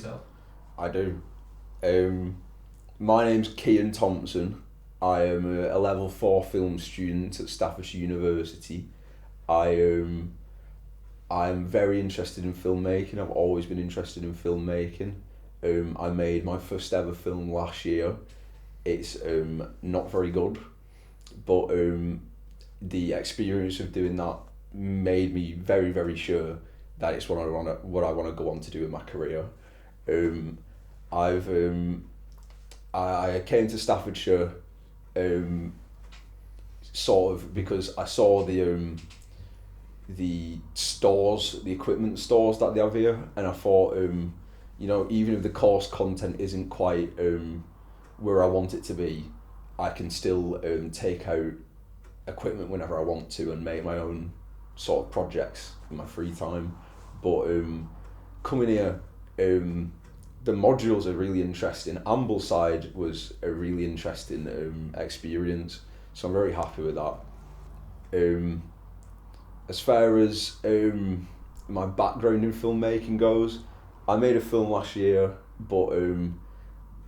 yourself? I do. Um, my name's Cian Thompson. I am a level 4 film student at Staffordshire University. I I'm very interested in filmmaking. I've always been interested in filmmaking. I made my first ever film last year. It's not very good, but the experience of doing that made me very very sure that it's what I want to go on to do in my career. Um, I've I came to Staffordshire um, sort of because I saw the stores, the equipment stores that they have here, and I thought, even if the course content isn't quite where I want it to be, I can still take out equipment whenever I want to and make my own sort of projects in my free time. But coming here, the modules are really interesting. Ambleside was a really interesting experience, so I'm very happy with that. Um, as far as my background in filmmaking goes, I made a film last year, but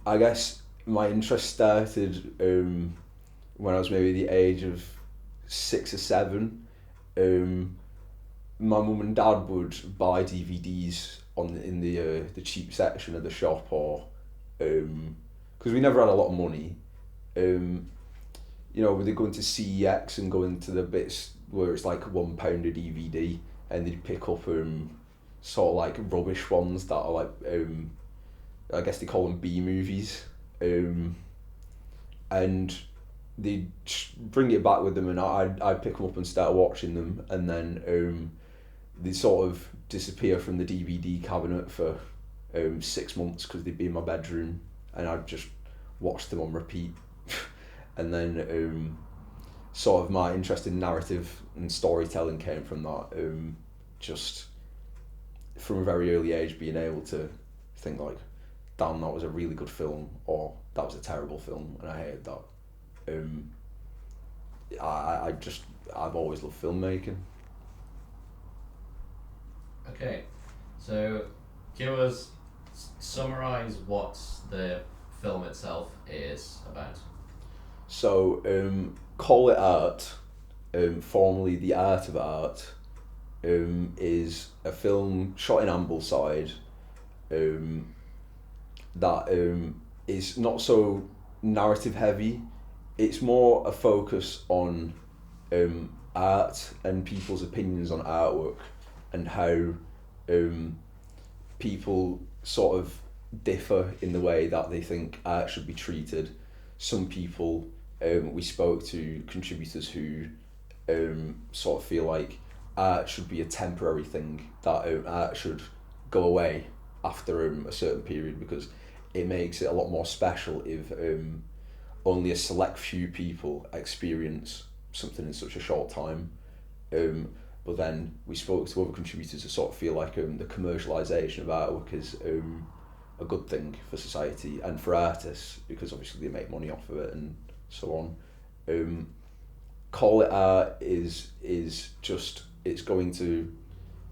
I guess my interest started when I was maybe the age of 6 or 7. Um, my mum and dad would buy DVDs in the cheap section of the shop, or because we never had a lot of money. Um, they'd go into CEX and go into the bits where it's like £1 a DVD, and they'd pick up sort of like rubbish ones that are like I guess they call them B movies, and they'd bring it back with them, and I'd pick them up and start watching them, and then they'd sort of disappear from the DVD cabinet for 6 months because they'd be in my bedroom, and I'd just watch them on repeat. And then sort of my interest in narrative and storytelling came from that, just from a very early age, being able to think like, damn, that was a really good film, or that was a terrible film and I hated that. I've always loved filmmaking. Okay, so give us, summarise what the film itself is about. So, Call It Art, formerly The Art of Art, is a film shot in Ambleside that is not so narrative heavy. It's more a focus on art and people's opinions on artwork, and how people sort of differ in the way that they think art should be treated. Some people, we spoke to contributors who sort of feel like art should be a temporary thing, that art should go away after a certain period because it makes it a lot more special if only a select few people experience something in such a short time. But then we spoke to other contributors who sort of feel like the commercialisation of artwork is a good thing for society and for artists because obviously they make money off of it and so on. Call It Art is just, it's going to,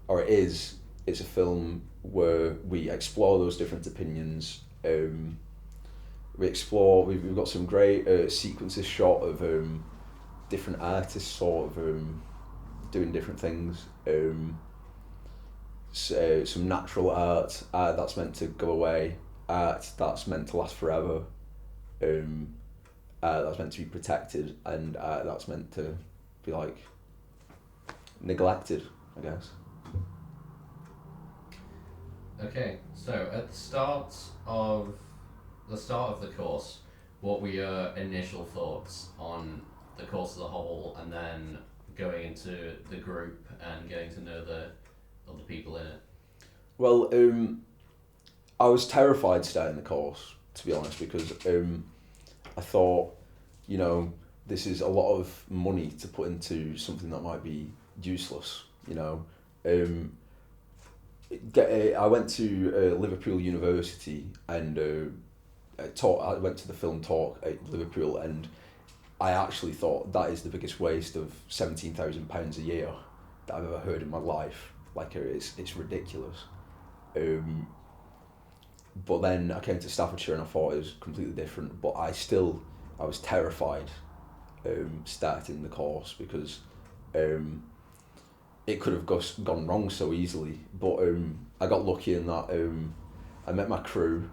or it is, it's a film where we explore those different opinions. We've got some great sequences shot of different artists sort of doing different things. Some natural art that's meant to go away, art that's meant to last forever, that's meant to be protected, and that's meant to be like neglected, I guess. Okay, so at the start of the course, what were your initial thoughts on the course as a whole, and then going into the group and getting to know the other people in it? Well, I was terrified starting the course, to be honest, because I thought, this is a lot of money to put into something that might be useless, I went to Liverpool University and I went to the film talk at Liverpool, and I actually thought that is the biggest waste of £17,000 a year that I've ever heard in my life. Like it's ridiculous. but then I came to Staffordshire and I thought it was completely different. But I was terrified starting the course because it could have gone wrong so easily. But I got lucky in that I met my crew.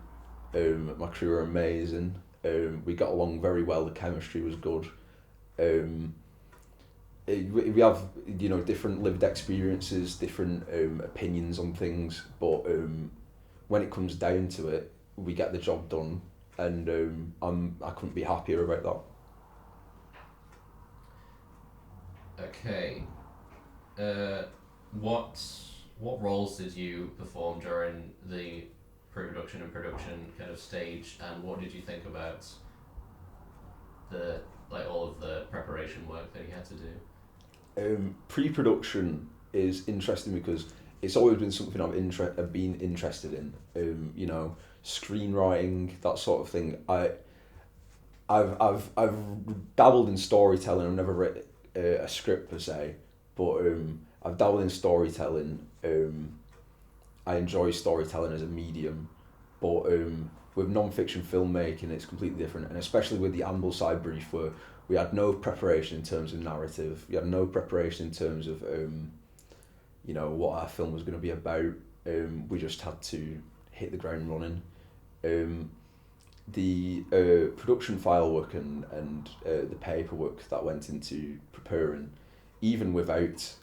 My crew were amazing. We got along very well. The chemistry was good. We have different lived experiences, different opinions on things, but when it comes down to it, we get the job done, and I couldn't be happier about that. Okay. What roles did you perform during the pre-production and production kind of stage, and what did you think about all of the preparation work that you had to do? Pre-production is interesting because it's always been something I've been interested in. Screenwriting, that sort of thing. I've dabbled in storytelling. I've never written a script per se, but I've dabbled in storytelling. I enjoy storytelling as a medium, but with non-fiction filmmaking it's completely different, and especially with the Ambleside brief, where we had no preparation in terms of narrative, we had no preparation in terms of what our film was going to be about. We just had to hit the ground running. The production file work and the paperwork that went into preparing, even without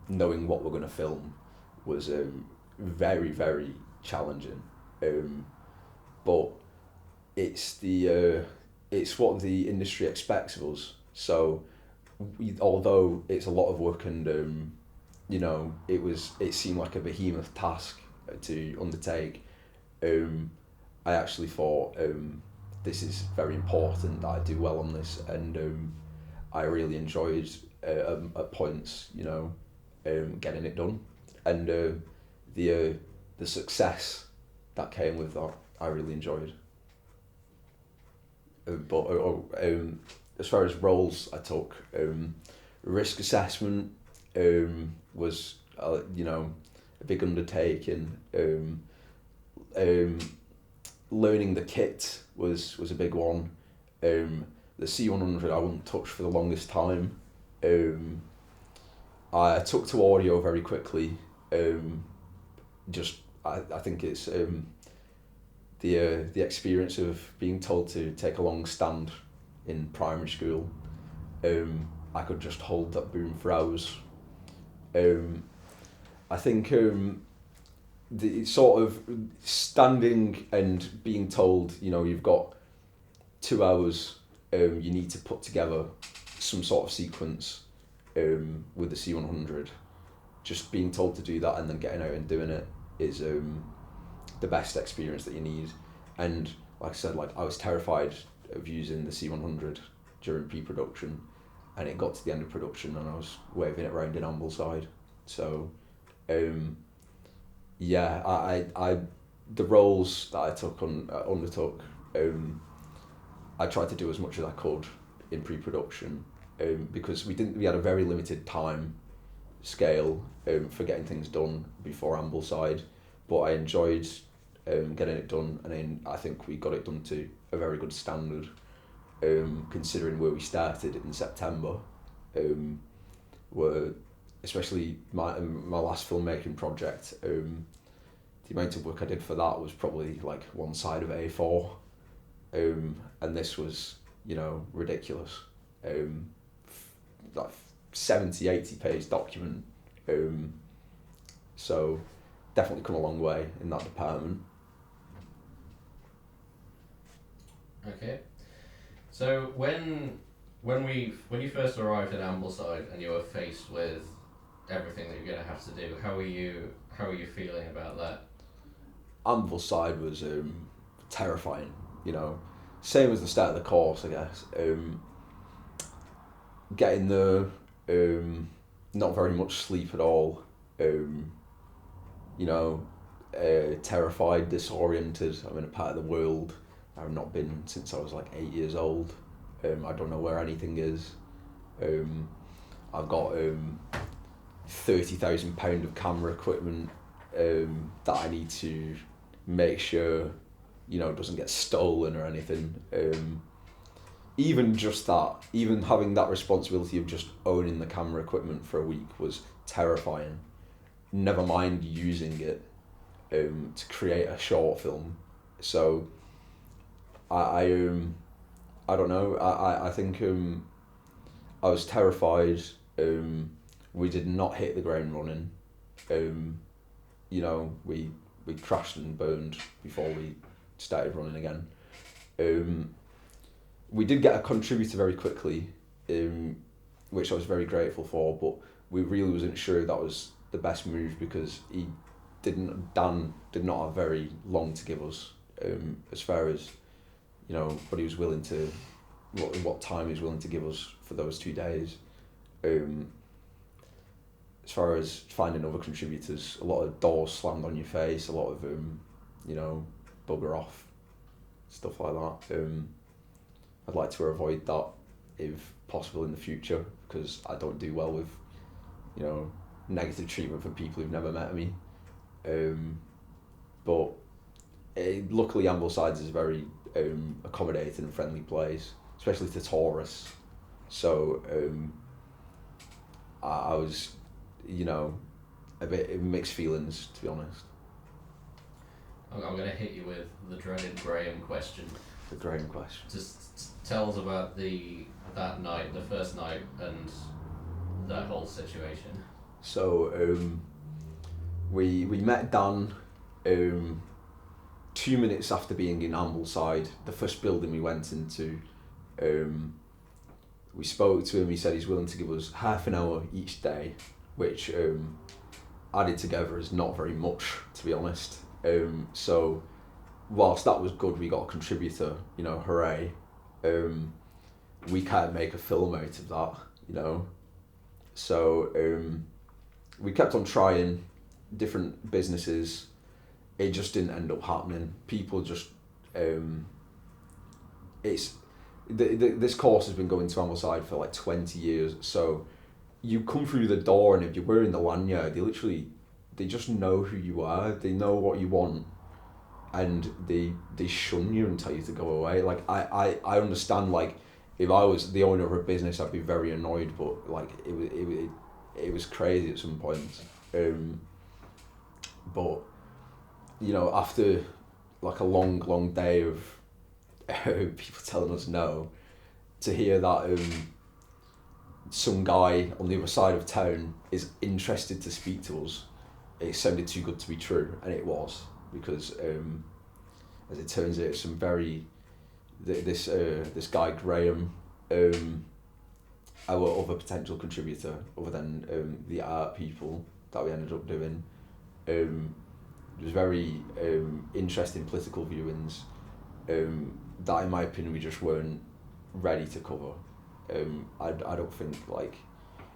knowing what we're going to film, was very, very challenging. But it's what the industry expects of us. So although it's a lot of work and it seemed like a behemoth task to undertake, I actually thought this is very important that I do well on this, and I really enjoyed at points getting it done, and the success that came with that I really enjoyed. But as far as roles I took, risk assessment was a big undertaking. Learning the kit was a big one. The C100 I wouldn't touch for the longest time. I took to audio very quickly. I think it's the experience of being told to take a long stand in primary school. I could just hold that boom for hours. I think the sort of standing and being told, you've got 2 hours, you need to put together some sort of sequence with the C100. Just being told to do that and then getting out and doing it is the best experience that you need. And like I said, I was terrified of using the C100 during pre-production, and it got to the end of production and I was waving it around in Ambleside. So I the roles that I undertook, I tried to do as much as I could in pre-production, because we had a very limited time scale for getting things done before Ambleside, but I enjoyed getting it done, and I think we got it done to a very good standard, considering where we started in September, where especially my last filmmaking project, the amount of work I did for that was probably like one side of A4, and this was ridiculous, like 70-80 page document, so definitely come a long way in that department. Okay, so when you first arrived at Ambleside and you were faced with everything that you're going to have to do, how were you feeling about that? Ambleside was terrifying, same as the start of the course, I guess. Getting there, not very much sleep at all, terrified, disoriented. I'm in a part of the world I've not been since I was like 8 years old. I don't know where anything is. I've got £30,000 of camera equipment that I need to make sure, you know, it doesn't get stolen or anything. Even just that, even having that responsibility of just owning the camera equipment for a week was terrifying. Never mind using it to create a short film. So I don't know. I think I was terrified. We did not hit the ground running. You know, we crashed and burned before we started running again. We did get a contributor very quickly, which I was very grateful for, but we really wasn't sure that was the best move because Dan did not have very long to give us, as far as, you know, but he was willing to, what time he was willing to give us for those 2 days. As far as finding other contributors, a lot of doors slammed on your face, a lot of, you know, bugger off, stuff like that. I'd like to avoid that if possible in the future because I don't do well with, you know, negative treatment from people who've never met me. But luckily Amblesides is a very accommodating and friendly place, especially to tourists. So I was, you know, a bit mixed feelings, to be honest. I'm going to hit you with the dreaded Graham question. The Graham question. Just tell us about that night, the first night, and that whole situation. So we met Dan 2 minutes after being in Ambleside, the first building we went into. We spoke to him. He said he's willing to give us half an hour each day, which added together is not very much, to be honest. So whilst that was good, we got a contributor, you know, hooray. We can't make a film out of that, you know. So we kept on trying different businesses. It just didn't end up happening. People just, this course has been going to Ambleside for like 20 years. So you come through the door and if you're wearing the lanyard, they just know who you are. They know what you want. And they shun you and tell you to go away. Like I understand, like if I was the owner of a business I'd be very annoyed, but like it was crazy at some point. But you know, after like a long day of people telling us no, to hear that some guy on the other side of town is interested to speak to us, it sounded too good to be true, and it was. Because as it turns out, this guy Graham, our other potential contributor, other than the art people that we ended up doing, it was very interesting political viewings that, in my opinion, we just weren't ready to cover. I don't think, like,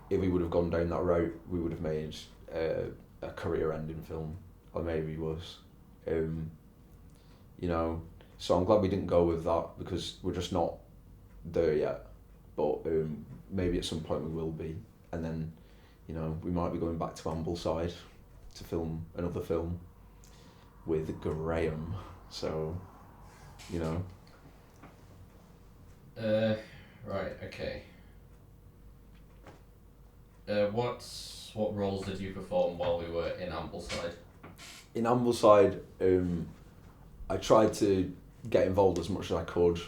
if we would have gone down that route, we would have made a career-ending film, or maybe worse. You know, so I'm glad we didn't go with that because we're just not there yet. But maybe at some point we will be, and then, you know, we might be going back to Ambleside to film another film with Graham. So, you know. Right. Okay. What roles did you perform while we were in Ambleside? In Ambleside, I tried to get involved as much as I could.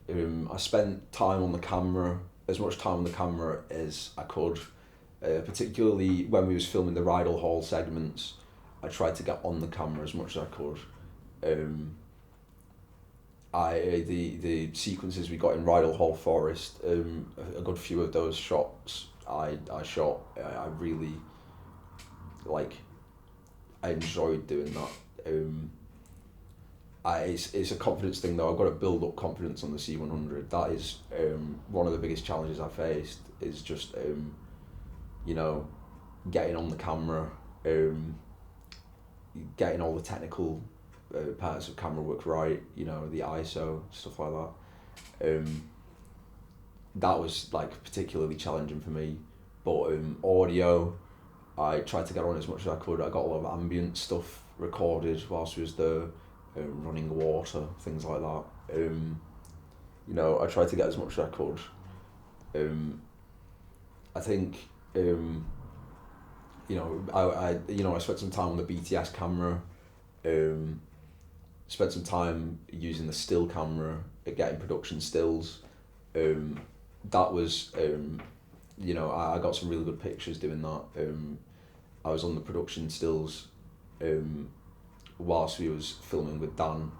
I spent time on the camera, as much time on the camera as I could, particularly when we was filming the Rydal Hall segments. I tried to get on the camera as much as I could. The sequences we got in Rydal Hall Forest, a good few of those shots I shot. I really, like, I enjoyed doing that. It's a confidence thing though. I've got to build up confidence on the C100. That is one of the biggest challenges I faced, is just you know, getting on the camera, getting all the technical parts of camera work right, you know, the ISO, stuff like that. That was like particularly challenging for me. But audio, I tried to get on as much as I could. I got a lot of ambient stuff recorded whilst we was there, running water, things like that. You know, I tried to get as much as I could. I think, you know, I spent some time on the BTS camera, spent some time using the still camera, getting production stills. That was, you know, I got some really good pictures doing that. I was on the production stills whilst we was filming with Dan.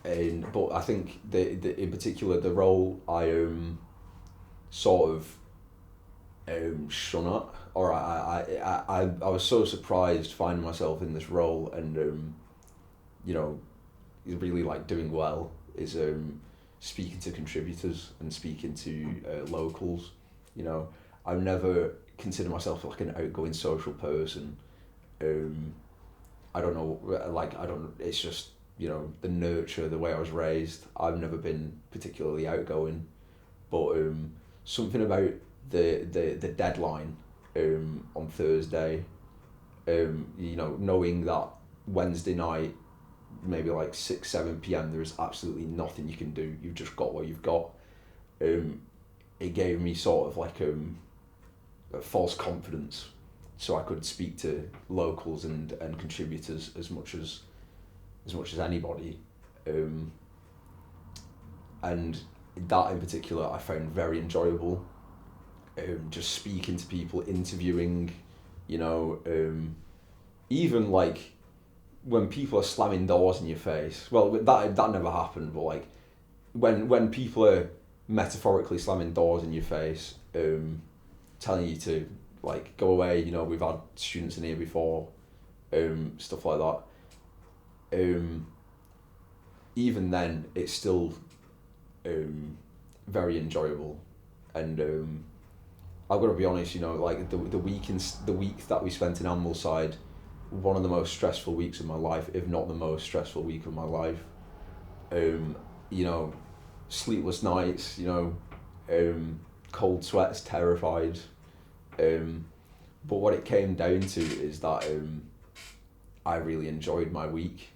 But I think the in particular the role I sort of shun at, or I was so surprised finding myself in this role, and you know, really like doing well is speaking to contributors and speaking to locals. You know, I've never considered myself like an outgoing social person. I don't know, like it's just, you know, the nurture, the way I was raised. I've never been particularly outgoing, but something about the deadline on Thursday, you know, knowing that Wednesday night, maybe like 6-7 p.m, there is absolutely nothing you can do. You've just got what you've got. It gave me sort of like a false confidence, so I could speak to locals and contributors as much as anybody, and that in particular I found very enjoyable. Just speaking to people, interviewing, you know, even like when people are slamming doors in your face. Well, that never happened, but like when people are metaphorically slamming doors in your face, telling you to like go away. You know, we've had students in here before, stuff like that. Even then, it's still very enjoyable, and I've got to be honest. You know, like the week that we spent in Ambleside, one of the most stressful weeks of my life, if not the most stressful week of my life. You know, sleepless nights. You know, cold sweats, terrified. But what it came down to is that I really enjoyed my week,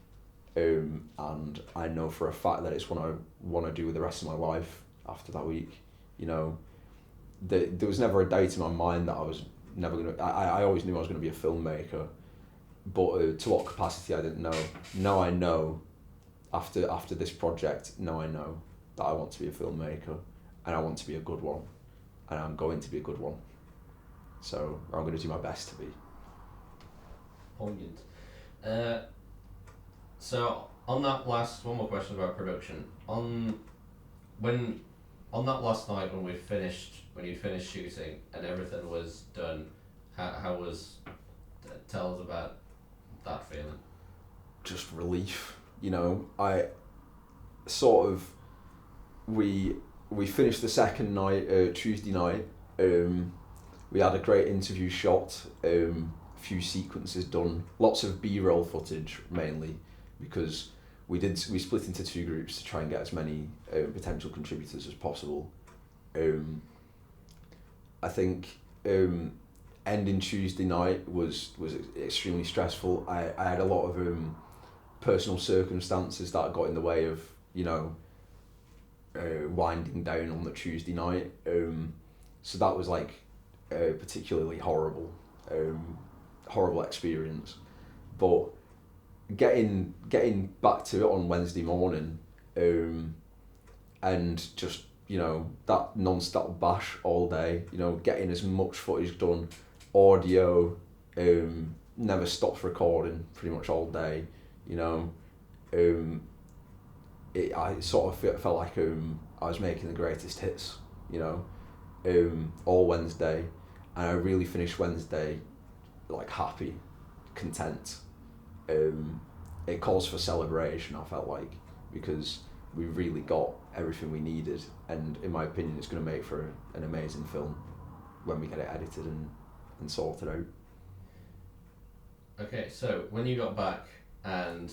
and I know for a fact that it's what I want to do with the rest of my life after that week. You know, there was never a doubt in my mind that I was never gonna. I always knew I was gonna be a filmmaker, but to what capacity I didn't know. Now I know, after this project, now I know that I want to be a filmmaker, and I want to be a good one, and I'm going to be a good one. So I'm going to do my best to be. Poignant. So on that last, one more question about production. On that last night when you finished shooting and everything was done, how was? Tell us about that feeling. Just relief, you know. I sort of we finished the second night, Tuesday night. We had a great interview shot, a few sequences done, lots of B-roll footage mainly, because we split into two groups to try and get as many potential contributors as possible. I think ending Tuesday night was extremely stressful. I had a lot of personal circumstances that got in the way of, you know, winding down on the Tuesday night. So that was like a particularly horrible experience. But getting back to it on Wednesday morning, and just, you know, that non-stop bash all day, you know, getting as much footage done, audio, never stopped recording pretty much all day, you know. I sort of felt like I was making the greatest hits, you know, all Wednesday, and I really finished Wednesday like happy, content. It calls for celebration, I felt like, because we really got everything we needed, and in my opinion it's going to make for an amazing film when we get it edited and sorted out. Okay, so when you got back and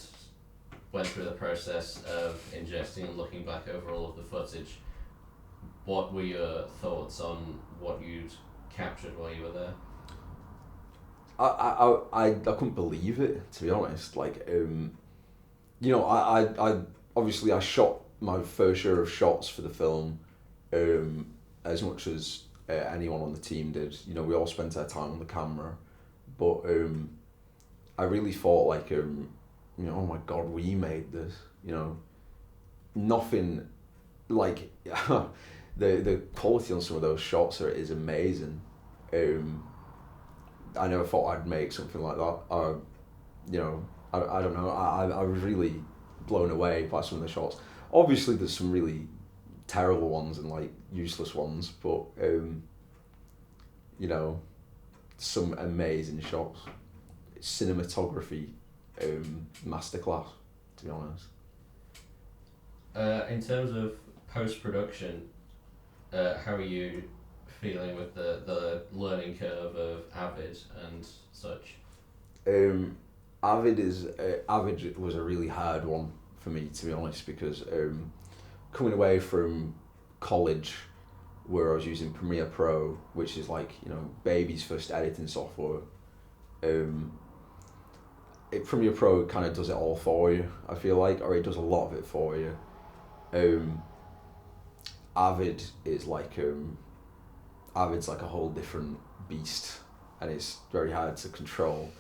went through the process of ingesting and looking back over all of the footage, what were your thoughts on what you'd captured while you were there? I couldn't believe it, to be honest. Like, I obviously I shot my fair share of shots for the film, as much as anyone on the team did. You know, we all spent our time on the camera, but I really thought like, oh my God, we made this. You know, nothing like the quality on some of those shots is amazing. I never thought I'd make something like that. I don't know. I was really blown away by some of the shots. Obviously, there's some really terrible ones and like useless ones, but some amazing shots. Cinematography, masterclass, to be honest. In terms of post-production, how are you feeling with the learning curve of Avid and such? Avid was a really hard one for me, to be honest, because coming away from college where I was using Premiere Pro, which is like, baby's first editing software, Premiere Pro kind of does it all for you, I feel like, or it does a lot of it for you. Avid is like Avid's like a whole different beast, and it's very hard to control.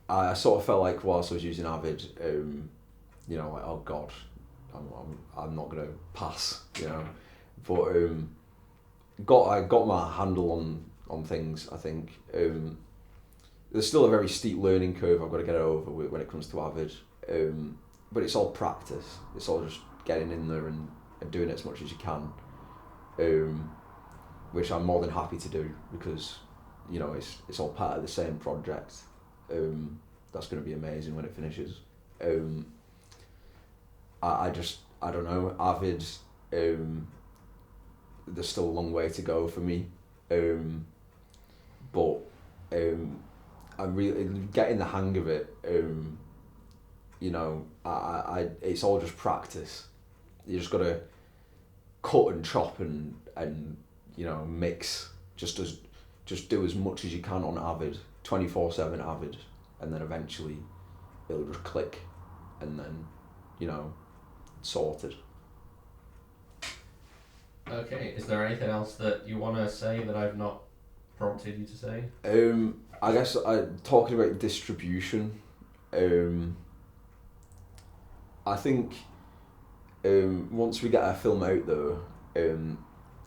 I sort of felt like whilst I was using Avid, like, oh God, I'm not gonna pass, but I got my handle on things. I think there's still a very steep learning curve I've got to get over when it comes to Avid, but it's all practice. It's all just getting in there and doing it as much as you can, which I'm more than happy to do because it's all part of the same project. That's going to be amazing when it finishes. I don't know, Avid, there's still a long way to go for me, but I'm really getting the hang of it. It's all just practice. You just gotta cut and chop and mix. Just do as much as you can on Avid, 24/7 Avid, and then eventually it'll just click, and then sorted. Okay, is there anything else that you want to say that I've not prompted you to say? I guess talking about distribution, I think once we get our film out there,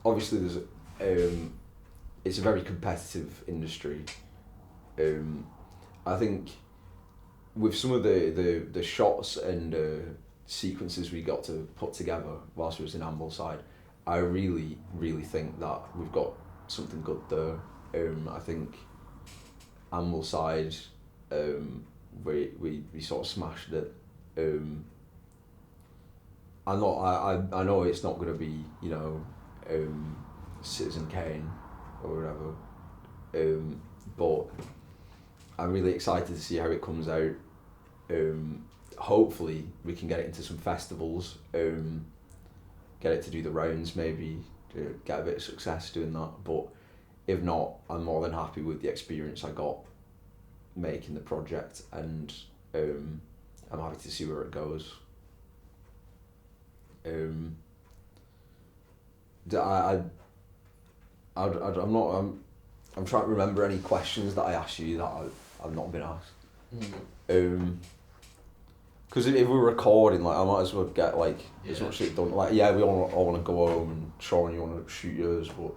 obviously there's it's a very competitive industry. I think with some of the shots and sequences we got to put together whilst we was in Ambleside, I really, really think that we've got something good there. I think Ambleside, we sort of smashed it. I know it's not going to be Citizen Kane or whatever, but I'm really excited to see how it comes out. Hopefully we can get it into some festivals, get it to do the rounds, maybe get a bit of success doing that, but if not, I'm more than happy with the experience I got making the project, and I'm happy to see where it goes. I'm trying to remember any questions that I asked you that I've not been asked. Because if we're recording, like, I might as well get as much shit done. Like, yeah, we all want to go home, and Sean, you want to shoot yours, but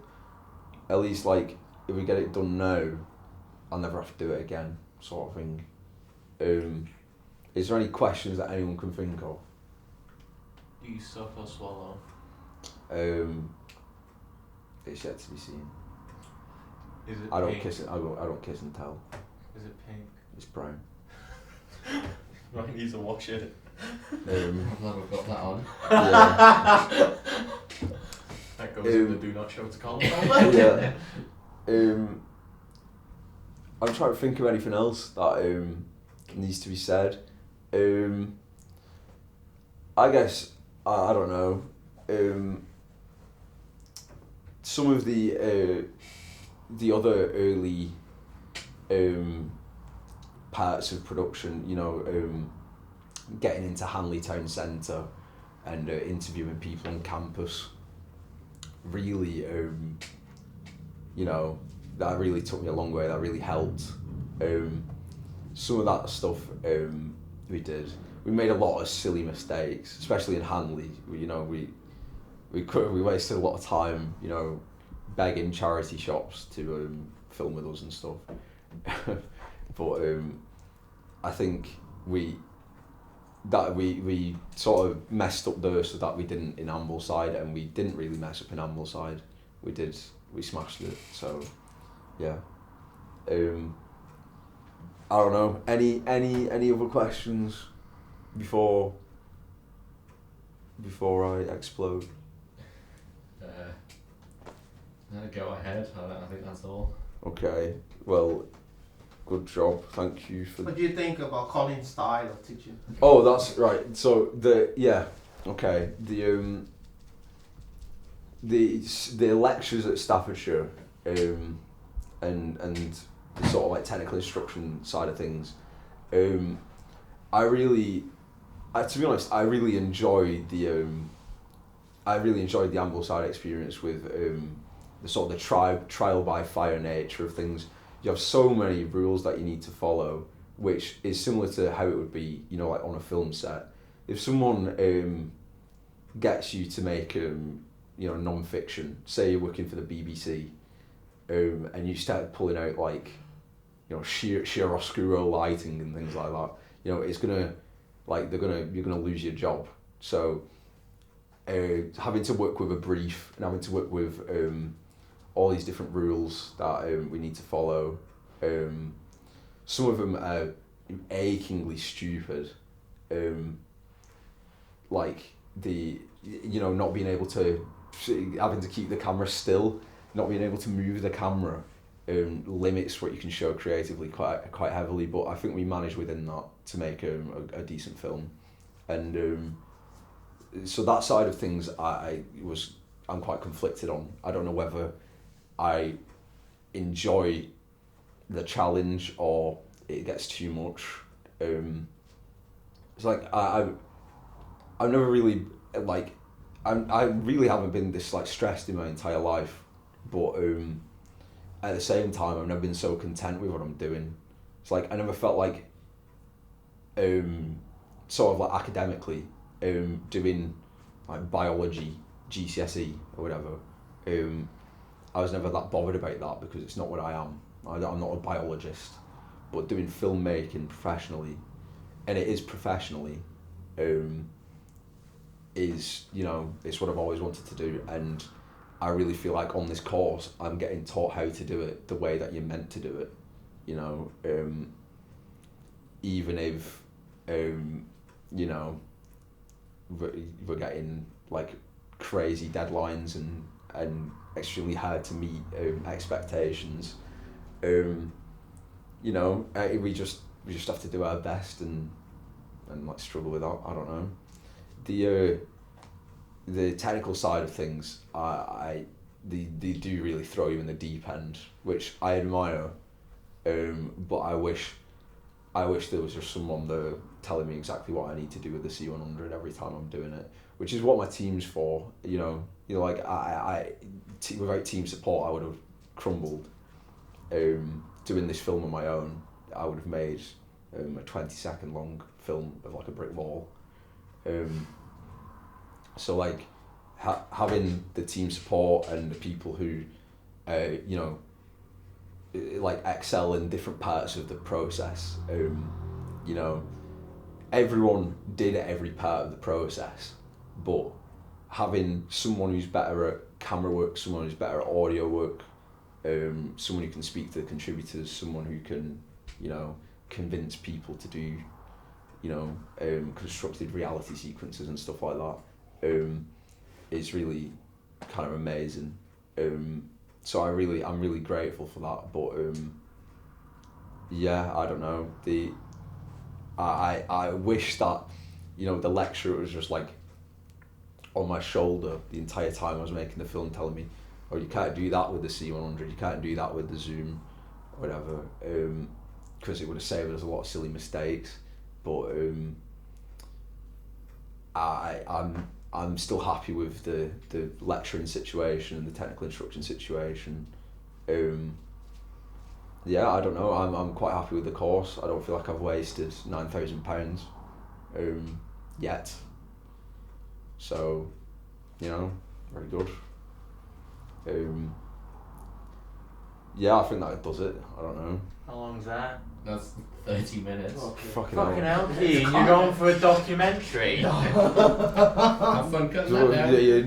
at least if we get it done now, I'll never have to do it again, sort of thing. Is there any questions that anyone can think of? Do you suck or swallow? It's yet to be seen. Is it I don't pink? kiss it. I don't kiss and tell. Is it pink? It's brown. Right, needs to wash it. I'm glad we've got that on. Yeah. That goes in the do not show to column. Yeah. I'm trying to think of anything else that needs to be said. I guess I don't know. Some of the other early parts of production, you know, getting into Hanley Town Centre and interviewing people on campus, really, you know, that really took me a long way, that really helped. Some of that stuff we did. We made a lot of silly mistakes, especially in Hanley. We wasted a lot of time, you know, begging charity shops to film with us and stuff. But I think we sort of messed up there so that we didn't in Ambleside, and we didn't really mess up in Ambleside. We smashed it. So yeah. I don't know. Any other questions before I explode? Go ahead. I think that's all. Okay. Well, good job. Thank you for. What do you think about Colin's style of teaching? Oh, that's right. So the lectures at Staffordshire, and the sort of like technical instruction side of things, to be honest, I really enjoyed the Ambleside experience with the sort of the trial by fire nature of things. You have so many rules that you need to follow, which is similar to how it would be, you know, like on a film set. If someone gets you to make you know, non-fiction, say you're working for the BBC, and you start pulling out like, you know, chiaroscuro lighting and things like that, you know, it's gonna, like, you're gonna lose your job. So having to work with a brief and having to work with all these different rules that we need to follow, some of them are achingly stupid, like not being able to, having to keep the camera still, not being able to move the camera limits what you can show creatively quite heavily, but I think we managed within that to make a decent film. And so that side of things I'm quite conflicted on. I don't know whether I enjoy the challenge or it gets too much. It's like I've never really, like, I really haven't been this like stressed in my entire life, but at the same time I've never been so content with what I'm doing. It's like I never felt like sort of like academically doing like biology GCSE or whatever. I was never that bothered about that because it's not what I am. I'm not a biologist, but doing filmmaking professionally, and it is professionally, is, you know, it's what I've always wanted to do, and I really feel like on this course I'm getting taught how to do it the way that you're meant to do it, you know, even if you know, we're getting like crazy deadlines and extremely hard to meet expectations. You know, we just have to do our best and like struggle with that. I don't know. The technical side of things, they do really throw you in the deep end, which I admire. But I wish there was just someone there telling me exactly what I need to do with the C100 every time I'm doing it, which is what my team's for. You know, like without team support, I would have crumbled. Doing this film on my own, I would have made a 20-second long film of like a brick wall. So like having the team support and the people who, you know, like excel in different parts of the process. You know, everyone did every part of the process, but having someone who's better at camera work, someone who's better at audio work, someone who can speak to the contributors, someone who can, you know, convince people to do, you know, constructed reality sequences and stuff like that, is really kind of amazing. So I'm really grateful for that. But yeah, I don't know. I wish that, you know, the lecturer was just like on my shoulder the entire time I was making the film, telling me, oh, you can't do that with the C100, you can't do that with the zoom, whatever, because it would have saved us a lot of silly mistakes. But I'm still happy with the lecturing situation and the technical instruction situation. Yeah, I don't know. I'm quite happy with the course. I don't feel like I've wasted £9,000 yet. So, you know, very good. Yeah, I think that does it. I don't know. How long's that? That's 30 minutes. Okay. Fucking Fucking hell. hell, Cian, you're going for a documentary? Have fun cutting that down. Yeah,